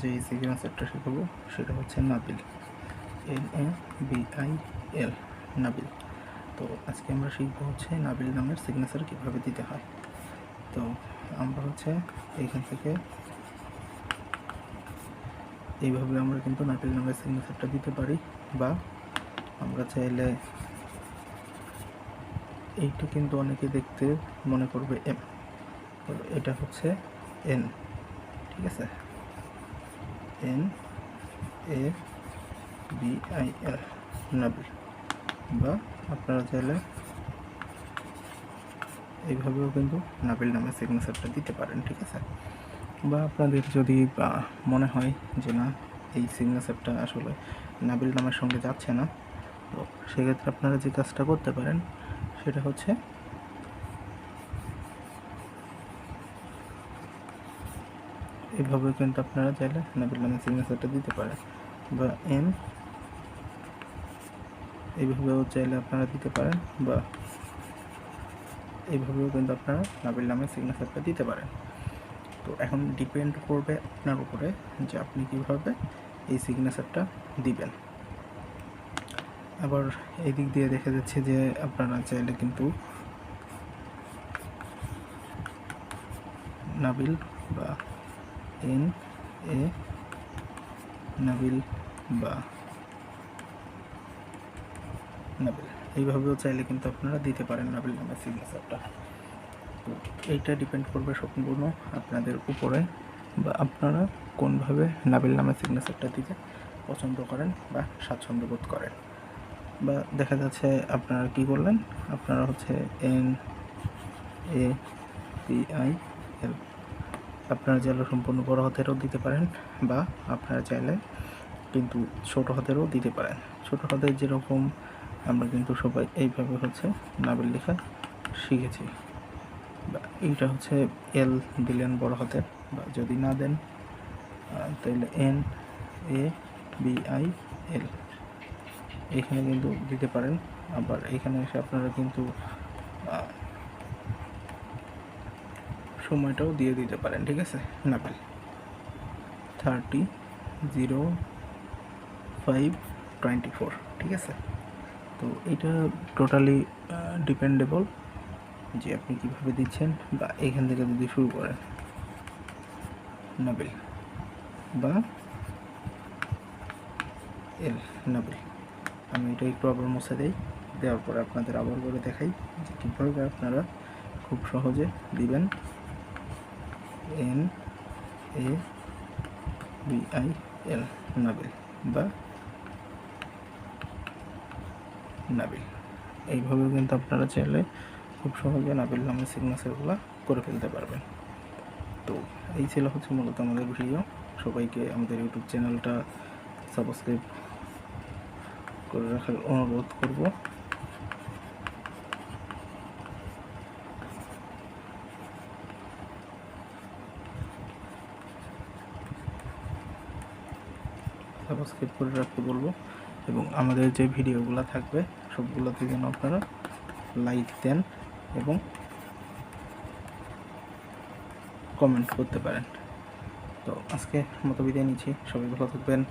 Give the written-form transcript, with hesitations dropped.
যে সিগনেচারটা শেখাবো সেটা হচ্ছে নাবিল, NABIL, নাবিল। তো আজকে আমরা শিখবো হচ্ছে নাবিল নামের সিগনেচার কীভাবে দিতে হয়। তো আমরা হচ্ছে এইখান থেকে এইভাবে আমরা কিন্তু নাবিল নামের সিগনেচারটা দিতে পারি, বা আমরা চাইলে এইটা কিন্তু অনেকে দেখতে মনে করবে M, এটা হচ্ছে N, ঠিক আছে, NABIL, নাবিল। বা আপনারা চাইলে এইভাবেও কিন্তু নাবিল নামের সিগনেচারটা দিতে পারেন, ঠিক আছে। বা আপনাদের যদি মনে হয় যে না, এই সিগনেচারটা আসলে নাবিল নামের সঙ্গে যাচ্ছে না, তো সেক্ষেত্রে আপনারা যে কাজটা করতে পারেন সেটা হচ্ছে এইভাবে কিন্তু আপনারা চাইলে নাবিল নামের সিগনেচারটা দিতে পারেন, বা M এইভাবেও চাইলে আপনারা দিতে পারেন, বা এইভাবেও কিন্তু আপনারা নাবিল নামের সিগনেচারটা দিতে পারেন। তো এখন ডিপেন্ড করবে আপনার উপরে যে আপনি কীভাবে এই সিগনেচারটা দিবেন। আবার এই দিক দিয়ে দেখা যাচ্ছে যে আপনারা চাইলে কিন্তু নাবিল বা NA নাবিল বা নাবিল এইভাবেও চাইলে কিন্তু আপনারা দিতে পারেন নাবিল নামের সিগনেচারটা। তো এইটা ডিপেন্ড করবে সম্পূর্ণ আপনাদের উপরে, বা আপনারা কোনভাবে নাবিল নামের সিগনেচারটা দিতে পছন্দ করেন বা স্বাচ্ছন্দ্য বোধ করেন। বা দেখা যাচ্ছে আপনারা কি করলেন, আপনারা হচ্ছে NABIL আপনারা চাইলে সম্পূর্ণ বড় হাতেরও দিতে পারেন, বা আপনারা চাইলে কিন্তু ছোট হাতেরও দিতে পারেন। ছোট হাতের যেরকম আমরা কিন্তু সবাই এইভাবে হচ্ছে নাবিল লেখা শিখেছি, বা এইটা হচ্ছে L দিলেন বড় হাতের, বা যদি না দেন তাহলে NABIL এখানে কিন্তু দিতে পারেন। আবার এখানে এসে আপনারা কিন্তু সময়টাও দিয়ে দিতে পারেন, ঠিক আছে। নাবিল 30:05:24, ঠিক আছে। তো এটা টোটালি ডিপেন্ডেবল যে আপনি কীভাবে দিচ্ছেন। বা এখান থেকে যদি শুরু করেন নাবিল বা L নাবিল, আমি এটা একটু আবার মুছে দিই, দেওয়ার পরে আপনাদের আবার করে দেখাই যে কীভাবে আপনারা খুব সহজে দিবেন NABIL নাবিল বা নাবিল। এইভাবে কিন্তু আপনারা চাইলে খুব সহজে নাবিল নামের সিগনেচারগুলো করে ফেলতে পারবেন। তো এই ছিল হচ্ছে মূলত আমাদের ভিডিও। সবাইকে আমাদের ইউটিউব চ্যানেলটা সাবস্ক্রাইব করে রাখার অনুরোধ করব। সাবস্ক্রাইব করে রাখতে বলবো, এবং আমাদের যে ভিডিওগুলো থাকবে সবগুলোতে যেন আপনারা লাইক দেন এবং কমেন্ট করতে পারেন। তো আজকে মতো বিদায় নিচ্ছি, সবাই ভালো থাকবেন।